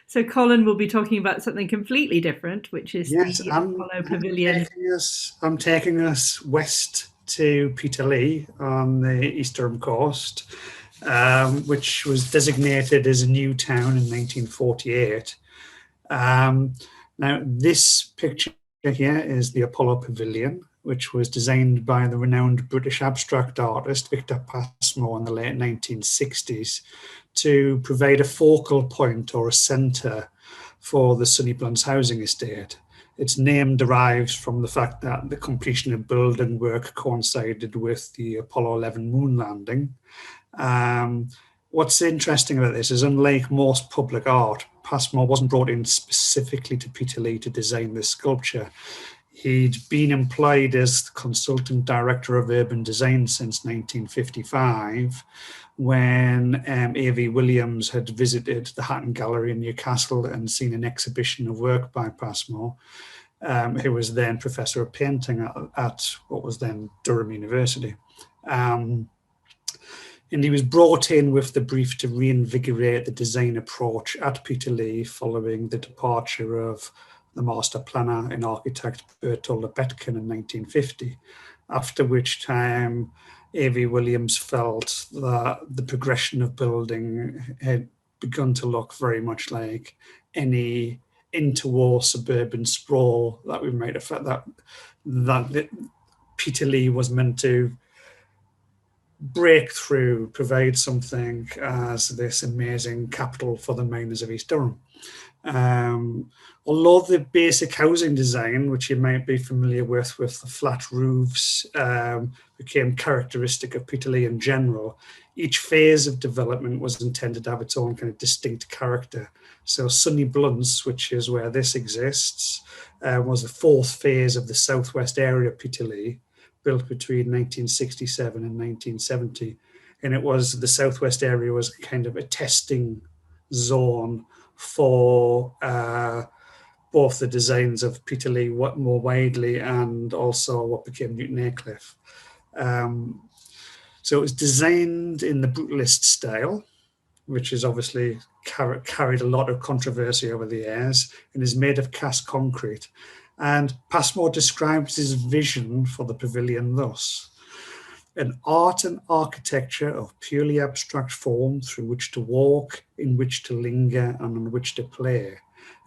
So Colin will be talking about something completely different, which is Yes, the Apollo Pavilion. I'm taking us west to Peterlee on the eastern coast, which was designated as a new town in 1948. Um, Now, this picture here is the Apollo Pavilion, which was designed by the renowned British abstract artist Victor Passmore in the late 1960s to provide a focal point or a centre for the Sunnyblunts housing estate. Its name derives from the fact that the completion of building work coincided with the Apollo 11 moon landing. Um, what's interesting about this is, unlike most public art, Passmore wasn't brought in specifically to Peterlee to design this sculpture. He'd been employed as the consultant director of urban design since 1955, when A.V. Williams had visited the Hatton Gallery in Newcastle and seen an exhibition of work by Passmore, who was then professor of painting at what was then Durham University. And he was brought in with the brief to reinvigorate the design approach at Peterlee following the departure of the master planner and architect Bertolda Betkin in 1950, after which time A.V. Williams felt that the progression of building had begun to look very much like any interwar suburban sprawl that we might have felt that Peterlee was meant to break through, provide something as this amazing capital for the miners of East Durham. Although the basic housing design, which you might be familiar with the flat roofs, became characteristic of Peterlee in general, each phase of development was intended to have its own kind of distinct character. So Sunnyblunts, which is where this exists, was the fourth phase of the southwest area of Peterlee, built between 1967 and 1970. And it was the southwest area was kind of a testing zone for both the designs of Peterlee more widely and also what became Newton Aycliffe. So it was designed in the brutalist style, which is obviously carried a lot of controversy over the years, and is made of cast concrete. And Passmore describes his vision for the pavilion thus: an art and architecture of purely abstract form through which to walk, in which to linger, and on which to play.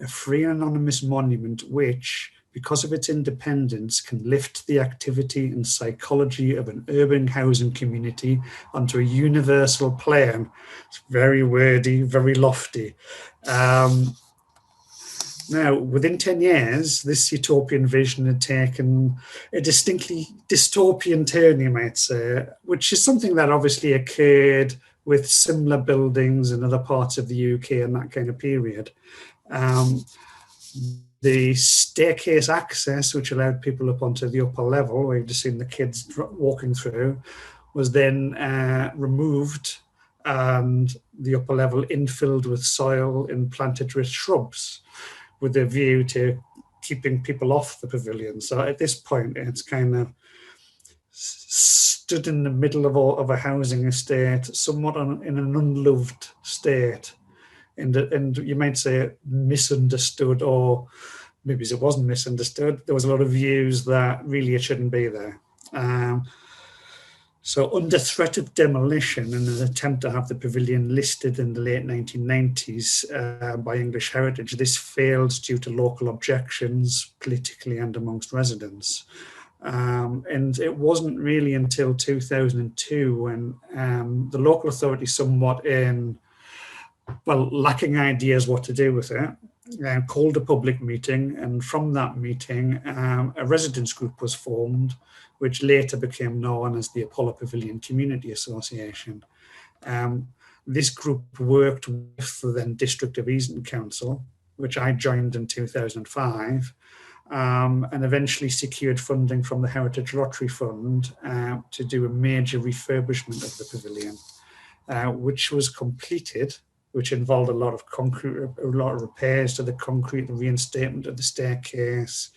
A free and anonymous monument which, because of its independence, can lift the activity and psychology of an urban housing community onto a universal plane. It's very wordy, very lofty. Now, within 10 years, this utopian vision had taken a distinctly dystopian turn, you might say, which is something that obviously occurred with similar buildings in other parts of the UK in that kind of period. The staircase access, which allowed people up onto the upper level, where you've just seen the kids walking through, was then removed, and the upper level infilled with soil and planted with shrubs, with a view to keeping people off the pavilion. So at this point, it's kind of stood in the middle of a housing estate, somewhat in an unloved state, and you might say misunderstood, or maybe it wasn't misunderstood. There was a lot of views that really it shouldn't be there. So under threat of demolition in an attempt to have the pavilion listed in the late 1990s by English Heritage, this failed due to local objections politically and amongst residents. And it wasn't really until 2002 when the local authority, somewhat lacking ideas what to do with it, called a public meeting, and from that meeting, a residents group was formed, which later became known as the Apollo Pavilion Community Association. This group worked with the then District of Easton Council, which I joined in 2005, and eventually secured funding from the Heritage Lottery Fund to do a major refurbishment of the pavilion, which was completed, which involved a lot of concrete, a lot of repairs to the concrete, the reinstatement of the staircase,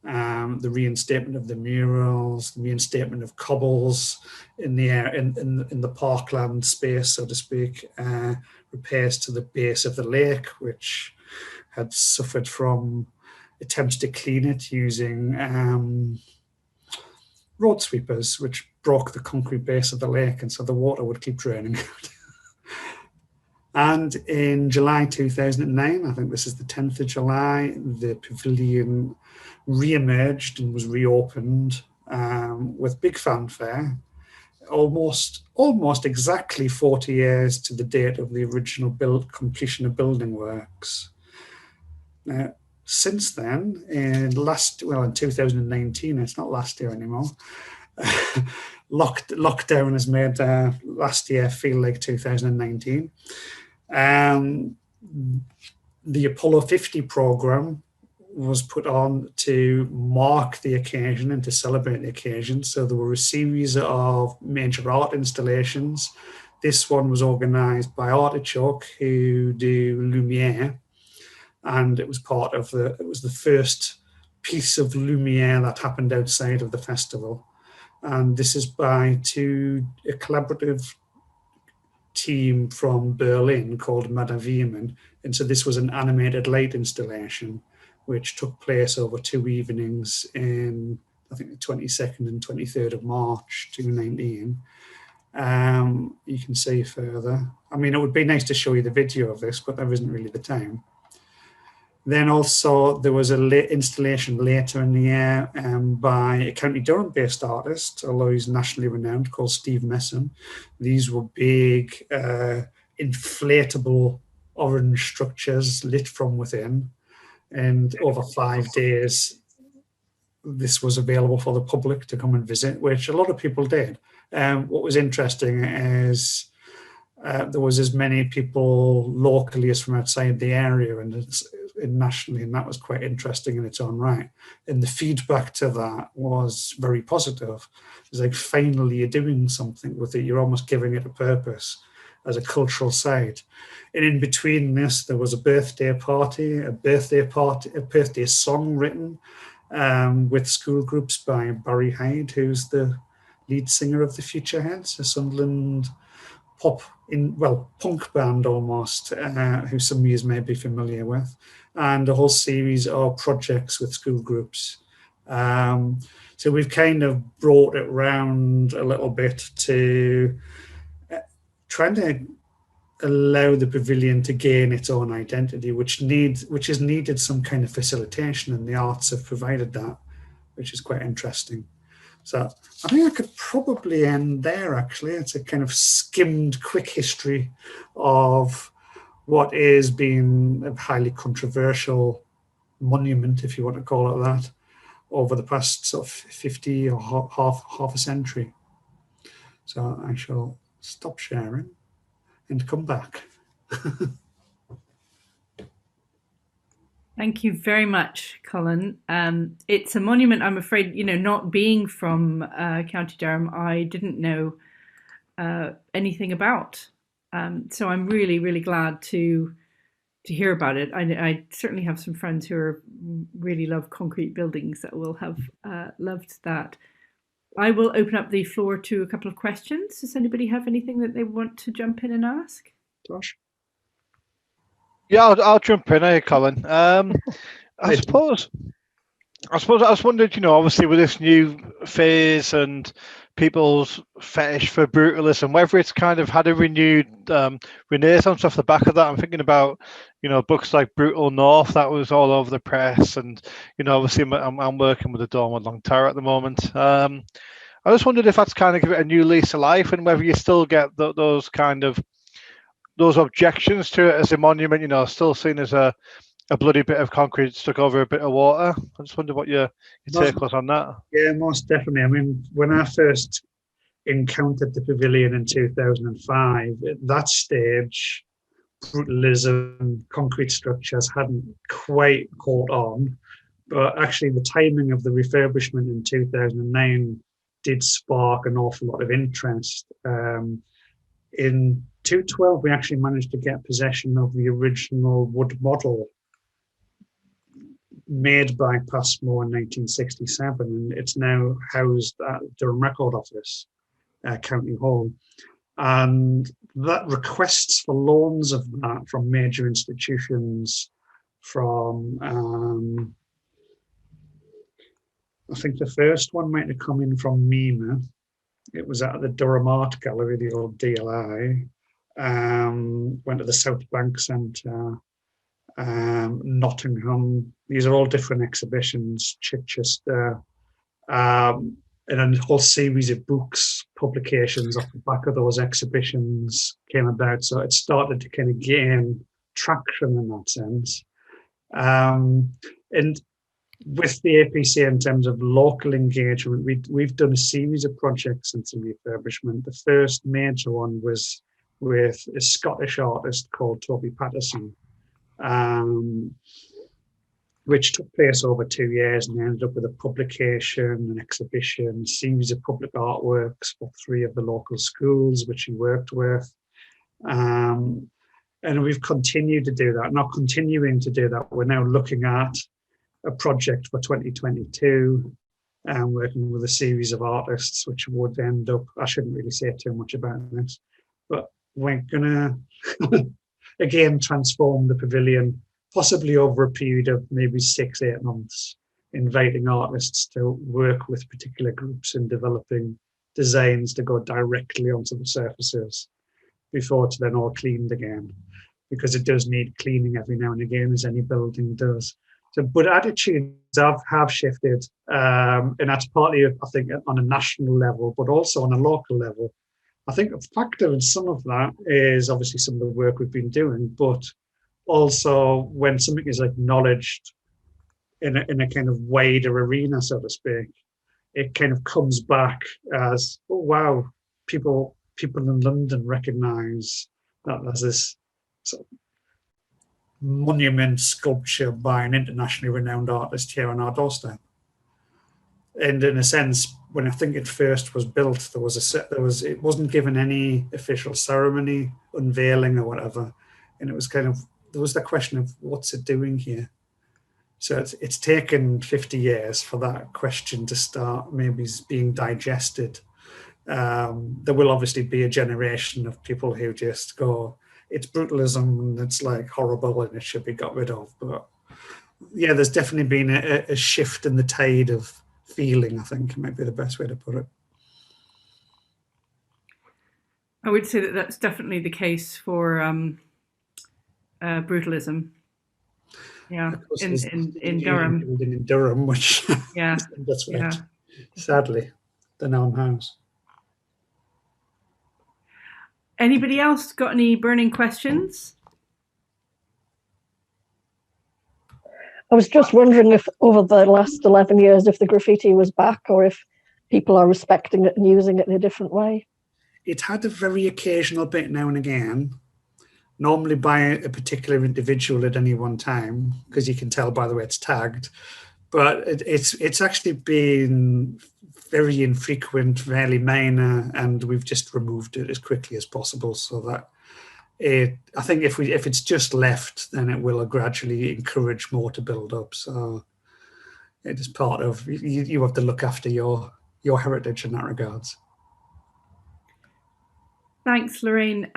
the reinstatement of the murals, the reinstatement of cobbles in the air, in the parkland space, so to speak, repairs to the base of the lake, which had suffered from attempts to clean it using road sweepers, which broke the concrete base of the lake, and so the water would keep draining out. And in July 2009, I think this is the 10th of July, the pavilion re-emerged and was reopened with big fanfare, almost exactly 40 years to the date of the original completion of building works. Now, since then, in 2019, it's not last year anymore, lockdown has made last year feel like 2019. The Apollo 50 program was put on to mark the occasion and to celebrate the occasion. So there were a series of major art installations. This one was organised by Artichoke, who do Lumiere, and it was the first piece of Lumiere that happened outside of the festival. And this is by a collaborative team from Berlin called Messen. And so this was an animated light installation, which took place over 2 evenings in, I think, the 22nd and 23rd of March 2019. You can see further. I mean, it would be nice to show you the video of this, but there isn't really the time. Then also there was an installation later in the year by a County Durham-based artist, although he's nationally renowned, called Steve Messen. These were big, inflatable orange structures lit from within. And over 5 days, this was available for the public to come and visit, which a lot of people did. What was interesting is there was as many people locally as from outside the area and nationally, and that was quite interesting in its own right. And the feedback to that was very positive. It's like, finally you're doing something with it. You're almost giving it a purpose as a cultural site. And in between this, there was a birthday song written with school groups by Barry Hyde, who's the lead singer of the Futureheads, a Sunderland punk band almost, who some of you may be familiar with, and a whole series of projects with school groups. So we've kind of brought it round a little bit to trying to allow the pavilion to gain its own identity, which has needed some kind of facilitation, and the arts have provided that, which is quite interesting. So I think I could probably end there, actually. It's a kind of skimmed, quick history of what is being a highly controversial monument, if you want to call it that, over the past sort of 50 or half a century. So I shall stop sharing and come back. Thank you very much, Colin. It's a monument, I'm afraid, not being from County Durham, I didn't know anything about. So I'm really, really glad to hear about it. I certainly have some friends who really love concrete buildings that will have loved that. I will open up the floor to a couple of questions. Does anybody have anything that they want to jump in and ask? Josh? Yeah, I'll jump in here, Colin. I suppose I was wondering, obviously with this new phase and people's fetish for brutalism, whether it's kind of had a renewed renaissance off the back of that. I'm thinking about, books like Brutal North, that was all over the press, and obviously I'm working with the Dormer Long Tower at the moment. I just wondered if that's kind of give it a new lease of life, and whether you still get those objections to it as a monument, still seen as a bloody bit of concrete stuck over a bit of water. I just wonder what your take was on that. Yeah, most definitely. I mean, when I first encountered the pavilion in 2005, at that stage, brutalism, concrete structures hadn't quite caught on. But actually, the timing of the refurbishment in 2009 did spark an awful lot of interest. In 2012, we actually managed to get possession of the original wood model made by Passmore in 1967, and it's now housed at Durham Record Office, County Hall. And that requests for loans of that from major institutions from, I think the first one might have come in from Mima. It was at the Durham Art Gallery, the old DLI. Went to the South Bank Centre, Nottingham. These are all different exhibitions, Chichester, and a whole series of books, publications off the back of those exhibitions came about. So it started to kind of gain traction in that sense. And with the APC in terms of local engagement, we've done a series of projects since the refurbishment. The first major one was with a Scottish artist called Toby Patterson, which took place over 2 years and ended up with a publication, an exhibition, a series of public artworks for 3 of the local schools, which he worked with. And we've continued to do that, not continuing to do that. We're now looking at a project for 2022 and working with a series of artists, which would end up, I shouldn't really say too much about this, but we're gonna, again, transform the pavilion, possibly over a period of maybe 6-8 months, inviting artists to work with particular groups in developing designs to go directly onto the surfaces before it's then all cleaned again, because it does need cleaning every now and again, as any building does. So, but attitudes have shifted, and that's partly, I think, on a national level, but also on a local level. I think a factor in some of that is obviously some of the work we've been doing, but also when something is acknowledged in a kind of wider arena, so to speak, it kind of comes back as, oh wow, people in London recognise that there's this sort of monument sculpture by an internationally renowned artist here on our doorstep. And in a sense, when I think it first was built, it wasn't given any official ceremony, unveiling or whatever, and it was kind of, there was the question of what's it doing here. So it's taken 50 years for that question to start maybe being digested. There will obviously be a generation of people who just go, it's brutalism and it's like horrible and it should be got rid of. But yeah, there's definitely been a shift in the tide of feeling, I think might be the best way to put it. I would say that that's definitely the case for brutalism. Yeah, in Durham. Building in Durham, which yeah, that's right. Yeah. Sadly, the Elm House. Anybody else got any burning questions? I was just wondering if over the last 11 years, if the graffiti was back or if people are respecting it and using it in a different way. It had a very occasional bit now and again, normally by a particular individual at any one time, because you can tell by the way it's tagged. But it's actually been very infrequent, fairly minor, and we've just removed it as quickly as possible so that I think if it's just left, then it will gradually encourage more to build up. So it is part of, you have to look after your heritage in that regards. Thanks, Lorraine.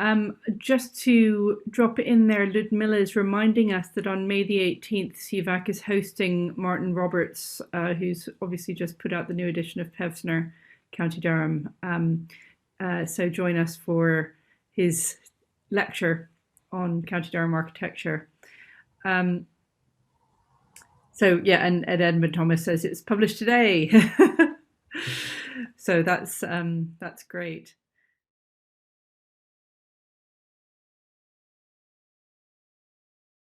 Just to drop it in there, Ludmilla is reminding us that on May the 18th, CVAC is hosting Martin Roberts, who's obviously just put out the new edition of Pevsner, County Durham. So join us for his lecture on County Durham architecture. So yeah, and Ed Edmund Thomas says it's published today. So that's great.